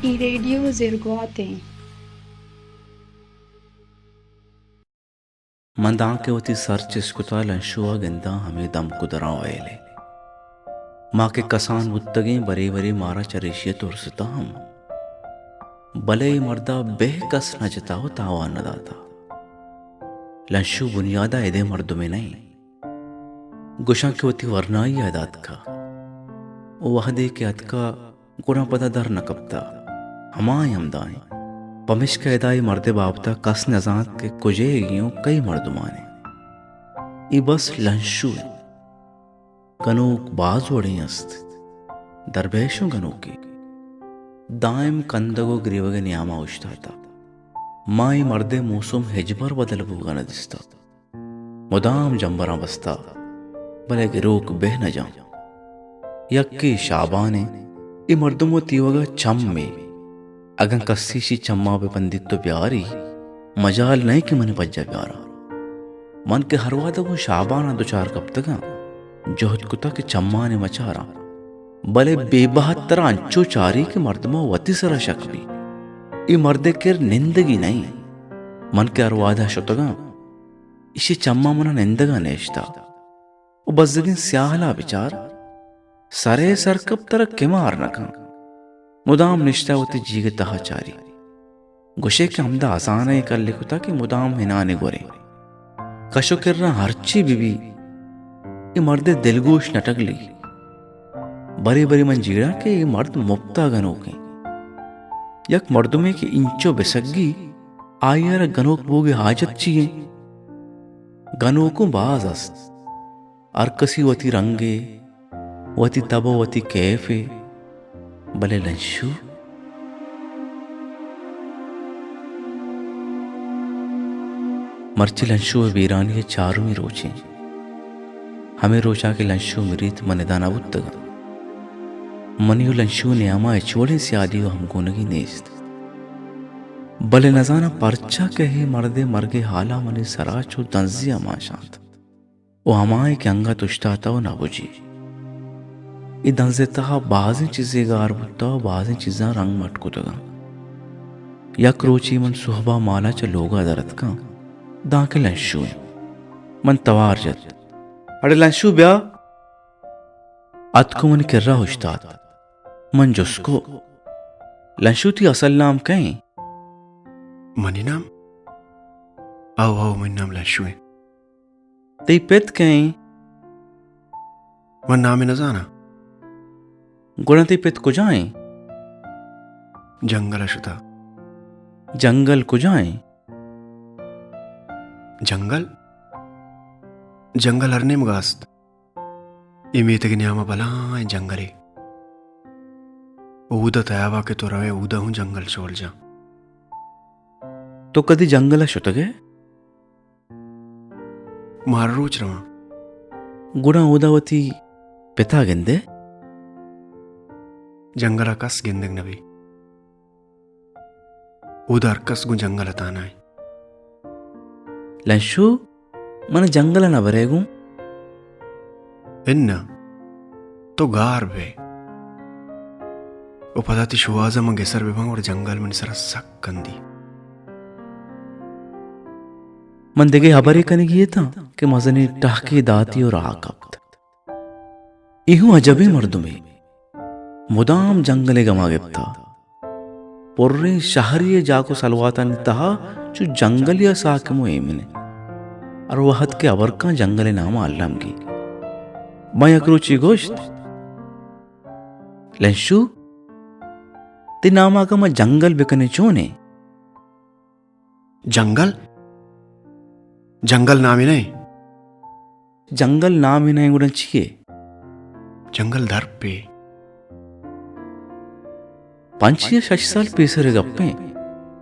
ఈ radio zirguatin ಮಂದಾಂಕೆ ಒತಿ ಸರ್ಚಿಸ್ಕುತಾ ಲಂಶುವ ಗೆಂದ ಹಮೆ ದಮ್ ಕುದರಾವಯಲೆ ಮಾಕೆ ಕಸಾನ್ ಉತ್ತಗೆ ಬರೀ ಬರೀ ಮಾರ ಚರೇಶಿಯ ತೋರಿಸುತ್ತಾ ಹಮ್ ಬಲೆ ಮರ್ದ बेहकस न जताओ तावा अन्नदाता लंशु बुनियादा एदे मर्दों में नहीं गुशा के वती वरनाई अदात का वहदे के अत का गुना पता दर न कपता हमाय हमदाएं पमिश के एदाई मर्दे बाबता कस नजात के कुजे गियों कई मर्दुमाने ई बस लंशु गनोक बाज वड़े अस्त दरबेशों गनोकी दायम कंदगो ग्रीवगे न्यामा उश्ताता माई मर्दे मौसम हेजबर बदलबूगा न दिस्ता मुदाम जंबरा बस्ता भले गिरोक बेह न जा यक्की शाबाने ई मर्दमो तीवगा चम में अगन कस्सीशी चम्मा पे पंडित तो प्यारी मजाल नहीं कि मन पज्जा प्यारा मन के हरवादा को शाबाना दो चार कब तक जोहद कुता के चम्मा ने मचारा भले बेबहत्तर अंचो चारी के मर्दमा वती सरा शक भी ई मर्दे केर निंदगी नहीं मन के अरवादा शुतगा इसी चम्मा मना निंदगा नेश्ता वो बज़दिन स्याहला विचार सरे सरकब तरक के मार नका मुदाम निष्ठावती जीगे तहा चारी गुशे के हमदा आसान है कर लिखुता कि मुदाम हिनाने गोरे कशो किरना हरची बीबी ये मर्दे दिलगोश नटक ली बरी बरी मन जीड़ा के ये मर्द मुफ्ता गनोक हैं यक मर्दों में के इंचो बेसग्गी आयर गनोक बोगे हाजत चाहिए गनोकों बाज अस्त अरकसी वती रंगे वती तबो वती कैफे भले लंशु मर्ची लंशु वीरानी चारों में रोचे हमें रोचा के लंशु मरीत मनदाना बुत्तगा मनियो लंशु ने अमा छोड़े से आदि हमको नगी नेस्त भले नजाना परचा कहे मर्दे मरगे हाला मने सराचो दंजिया मां शांत वो हमाए के अंगा तुष्टाता वो नाबुजी ई दंजे तहा बाज़ें चीज़ें गार बुत्ता बाज़ें चीज़ां रंग मटको तगा यक रोची मन सुहबा माला च लोगा दरत का दाके लंशु मन तवार जत अरे लंशु ब्या अतको मन किर्रा हुश्तात मन जुस्को लंशु ती असल नाम कहीं मनी नाम आओ आओ मन नाम लंशु है ते पेत कहीं मन नाम है न जाना गुणती पित को जाएं जंगल अशुता जंगल को जाएं जंगल जंगल हरने मगास्त इमेत के न्यामा बला जंगले ऊदा तयावा के तो रवे ऊदा हूं जंगल छोड़ जा तो कदी जंगल शुतगे मार रोच रवा गुणा उदावती पिता गिंदे जंगल कस गिंदग नबी उधर कस गु जंगल ताना है लंशु मन जंगल न बरेगू इन्ना तो गार बे वो पता थी शुआजा मंगे सर बेभांग और जंगल में सर सक कंदी मन देगे हबरे कने किए था कि मजने टाके दाती और आकब्त इहू अजबे मर्दों में मुदाम जंगले गमा गिप्ता पुर्रे शहरी जाको सलवाता तहा जो जंगलिया साकमो एमिने और वहद के अवर का जंगले नामा अल्लाम की मैं अकरूची गोश्त लंशु ते नामा का मैं जंगल बिकने चोने जंगल जंगल नामी नहीं जंगल नाम ही नहीं गुण चाहिए जंगल धर पे पांचिया 6 साल पेसरे गप्पे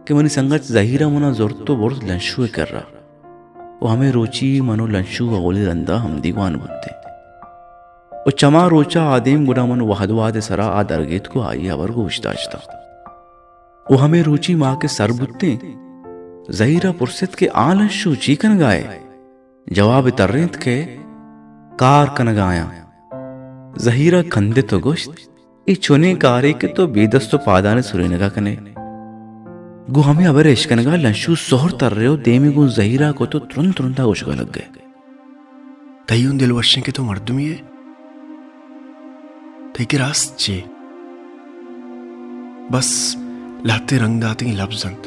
कि मनी संगत जहीरा मना जोर तो बोर लंशु कर रहा वो हमें रोची मनो लंशु अगोली रंदा हम दीवान बुत्ते वो चमा रोचा आदिम गुना मनो वहदवाद सरा आ दरगेत को आई अवर को उश्ताजता वो हमें रोची माँ के सर बुत्ते जहीरा पुरसित के आ लंशु चीकन गाए जवाब तर्रेंत के कार कन गाया जहीरा कंदे तो गोश्त ಈ ಚೊನೆ ಕಾರಿಕೆ तो बेदस्तो पादाने सुरेनगा कने गु हमें अबर इश्कनगा लंशु सोहर तर रहे हो देमी गु जहीरा को तो तुरंत तुरंत उछगा लग गए तय्यून दिल वश्य के तो मर्दमी है तय के रास चे बस लाते रंग दाते की लफ्जंत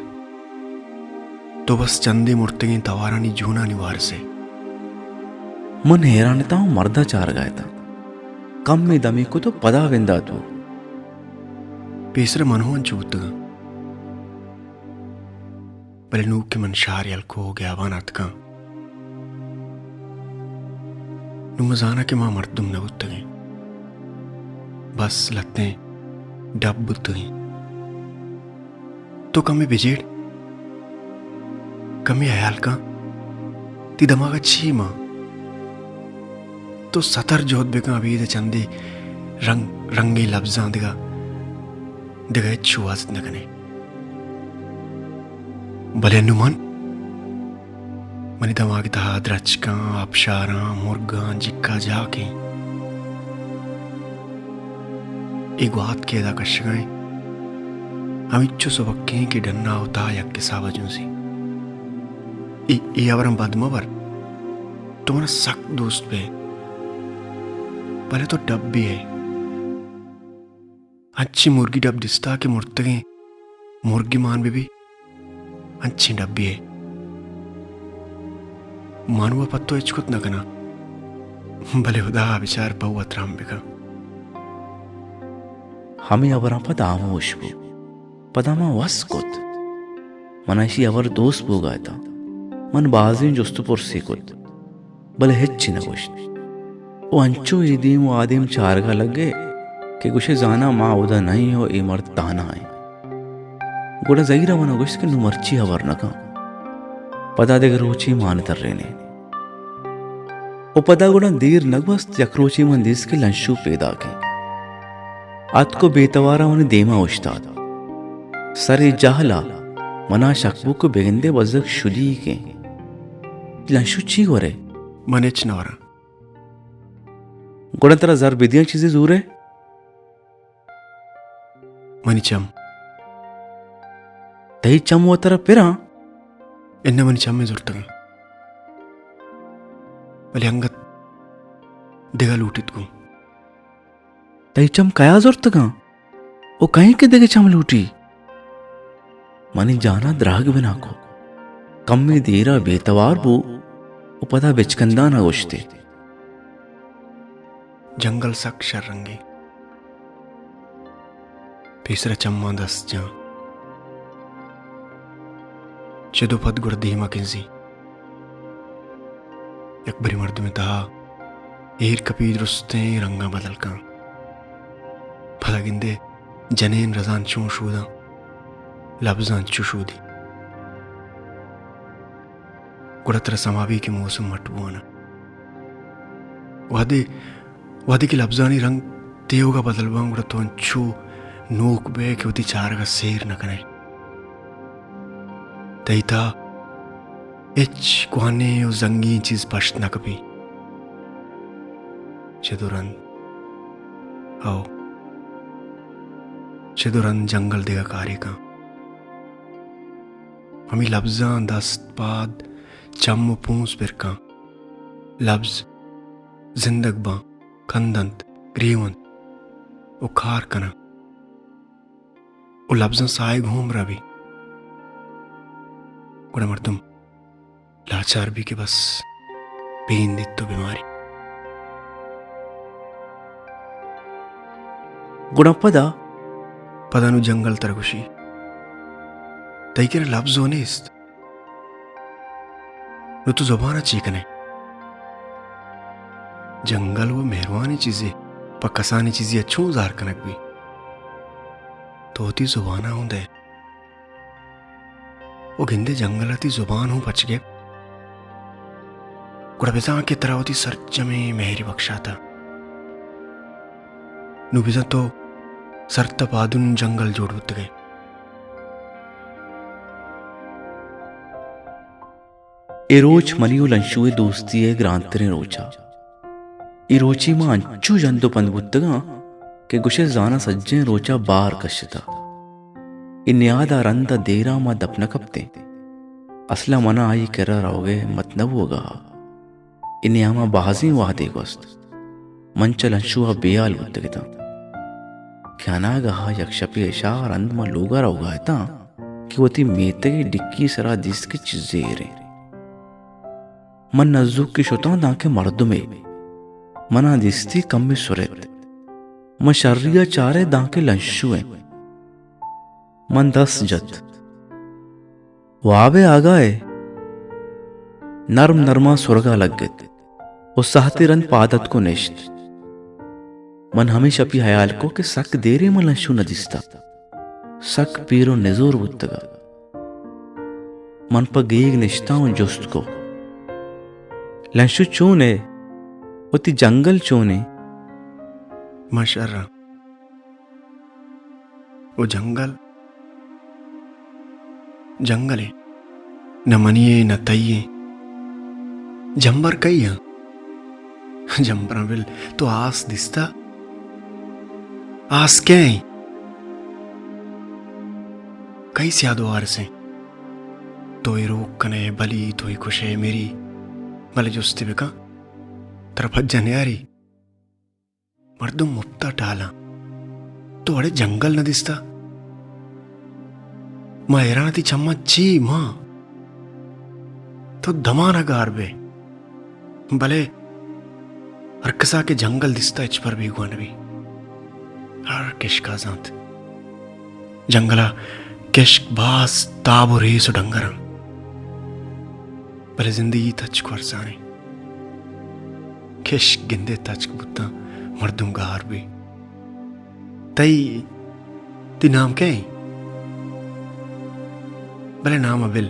तो बस चंदे मुड़ते की तवारानी जूना निवार से मन हैरानता हूं मर्दा चार गाया था कम में दमी को तो पदा विंदा तो पेसर मनोहन चूतगा बले नूक के मन शारियल को हो गया वानात का नुमजाना के मां मर्दुम न बुत्तगे बस लत्ते डब बुत्तगे तो कमी बिजेड़ कमी अयाल का ती दमागा छी मां तो सतर जोत बेका अभी दे चंदे रंगे लफ्जां दिगा छुआजत न कने भले नुमान मनी दमाग तहा द्रचका अपशारा मुर्गा जिक्का जाके एक बात के दा कशगाए हम इच्छु सबक्के की डन्ना होता यक के सावजों से ये अवरम बदमवर तुम्हारा सक दोस्त पे भले तो डब भी है अच्छी मुर्गी डब दिस्ता के मुर्तगे मुर्गी मान भी अच्छी डब्बी है मानुआ पत्तो इचकुत न कना भले उदा विचार बहुवत राम बिका हमें अवरा पदामा उष्बु पदामा वस्कुत मनाशी अवर दोस्त बोगा था मन बाजिन जोस्तुपुर सीकुत भले हिच्ची न गोश्त ओ अंचो ईदीम वो आदिम चारगा लग गए कि कुछ जाना माँ उदा नहीं हो ए मर्द ताना है गुड़ा जहीरा वना गोश्त के नुमर्ची हवर नका पदा देख रोची मान तर रहने ओ पदा गुड़ा देर नगवस्त यकरोची मंदिस के लंशु पैदा के आत को बेतवारा मन देमा उश्ताद सरे जाहला मना शकबू को बेगंदे वजक शुदी के लंशु ची गोरे मनेच नवरा गुड़ा तरह जर बिदियां चीजें दूर है मनिचम तही चम वो तरह पिरा इन्ने मनिचम में जुर्तगा भले अंगत दिगा लूटित को तही चम कया जुर्त का ओ कहीं के देगे चम लूटी मनी जाना द्राग बिना को कम में देरा बेतवार बो ओ पता बिचकंदा ना गोश्ते जंगल सक शर्रंगी तीसरा चम्मा दस जा चदो पद गुड़ धीमा किंसी एक बरी मर्द में था एर कपीद रुस्ते रंगा बदल का भला गिंदे जनेन रजान चूं शूदा लब्जान चुशूदी गुड़तर समावी के मौसम मटबुआना वादे की लब्जानी रंग तेयोगा बदलवांग गुड़ा तो अंचू नूक बे के उदी चार का सेर न कने तैता एच कुहाने ओ जंगी चीज पश्त न कभी चदुरन जंगल देगा कार्य का हमी लफ्जां दस्त पाद चम पूंस बिरका लफ्ज जिंदगबा कंदंत ग्रीवंत उखार कना ओ लफ्जां साए घूम रहा भी गुड़ा मर्दम लाचार भी के बस पेन दित तो बीमारी गुड़ा पदानु जंगल तरगुशी तई के लफ्ज होने इस्त नु तो जुबाना चीकने जंगल वो मेहरबानी चीजें पकसानी चीजें अच्छों जार कनक भी तो होती जुबाना होंदे वो गिंदे जंगल आती जुबान हूं पच गए गुड़बिजा की तरह होती सरच में मेहरी बख्शा था नुबिजा तो सरत पादुन जंगल जोड़ बुत गए रोच मनियो लंशुए दोस्ती है ग्रांतरे रोचा रोची मां अंचू जंदो पंदबुत्तगा कि गुशे जाना सज्जे रोचा बार कशता इन्यादा रंदा देरा मा दपना कपते असला मना आई करा रहोगे मतलब होगा इन्यामा बाजी वादे गोस्त मंचल अंशुआ बेयाल उद्दगिता क्या गहा यक्षपी शार अंदमा लोगा रहोगा है ता कि वो ती मेते की डिक्की सरा दिस की चीजें मन नजूक की शुता दाके मर्दुमे मना दिस्ती कम में सुरेत मन शर्रिया चारे दाके लंशुए मन 10 जत वावे आगाए नर्म नरमा सुरगा लग गए वो सहते रन पादत को नेश्त मन हमेशा पी हयाल को कि सक देरे मन लंशु न दिस्ता सक पीरो निजोर बुद्धगा मन पर गेग निश्ताऊं जुस्त को लंशु चोने उती जंगल चोने माशाअल्लाह वो जंगल है न मनिए न तइये जंबर कई है जंबर बिल तो आस दिसता आस क्या है कई स्यादो आर से तो रोक कने बली तो खुश है मेरी भले जुस्ती बिका तरफ जनियारी मर्दुम मुफ्ता टाला तो अड़े जंगल न दिसता मां हैरानती चम्मा ची मां तो दमाना गारबे भले अरकसा के जंगल दिसता इच पर भी गुआन भी हर किशका जात जंगला किश्क बास ताबो रेसो डंगरा भले जिंदगी तचक वरसाने किश्क गिंदे तचक बुत्ता मर्दुम गार भी तई ती नाम क्या है भले नाम अबिल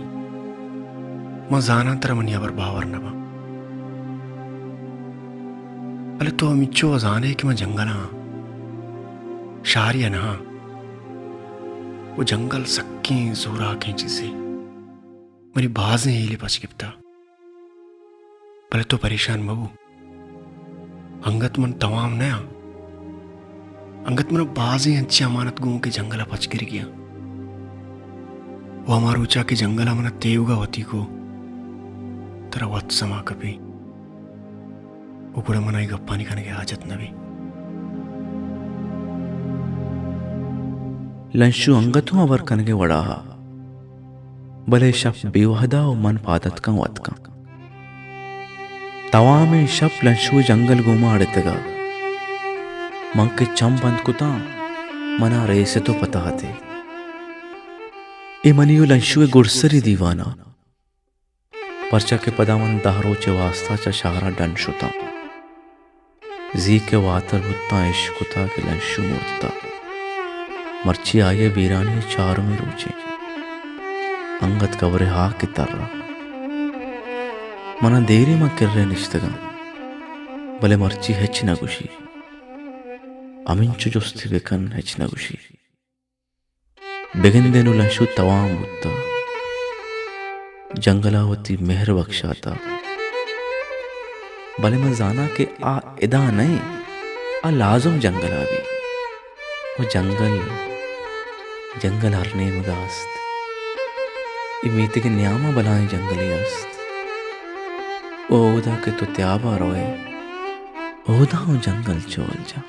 मजाना तरह मनिया बर बावर नबा भले तो मिच्चो अजाने कि मैं जंगल हाँ शारिया ना वो जंगल सक्की जोरा खींची से मेरी बाजें हीले पच गिपता भले तो परेशान मबू अंगत मन तमाम नया अंगत मन बाजें अच्छी अमानत गुओं के जंगला पच गिर गया वो हमारा ऊंचा के जंगला मन तेवगा होती को तरह वत समा कभी वो कुड़ा मनाई गप्पा निकालने के हाजत न भी लंशु अंगतों अवर कनगे वड़ा भले शप बेवहदा और मन पादत का वत का तवा में शप लंशु जंगल गुमा अड़तगा मंग के चम बंद कुता मना रहे से तो पता थे ए मनियो लंशु गुरसरी दीवाना परचा के पदावन दाहरो चे वास्ता चा शाहरा डन शुता जी के वातर बुत्ता इश्कुता के लंशु मूर्ता मर्ची आये बीरानी चारों में रोचे अंगत कवरे हा की तरह मना देरी मा किर्रे निश्तगा भले मर्ची हेच न गुशी अमिंचु जुस्ती बेकन हेच न गुशी बेगिंदेनु लंशु तवाम बुत्ता जंगलावती मेहर बख्शाता भले मैं जाना के आ इदा नहीं आ लाजुम जंगला भी वो जंगल हरने मगास्त इमीते के न्यामा बलाएं जंगली अस्त ओदा के तो त्याबा रोए ओदा जंगल चोल जा।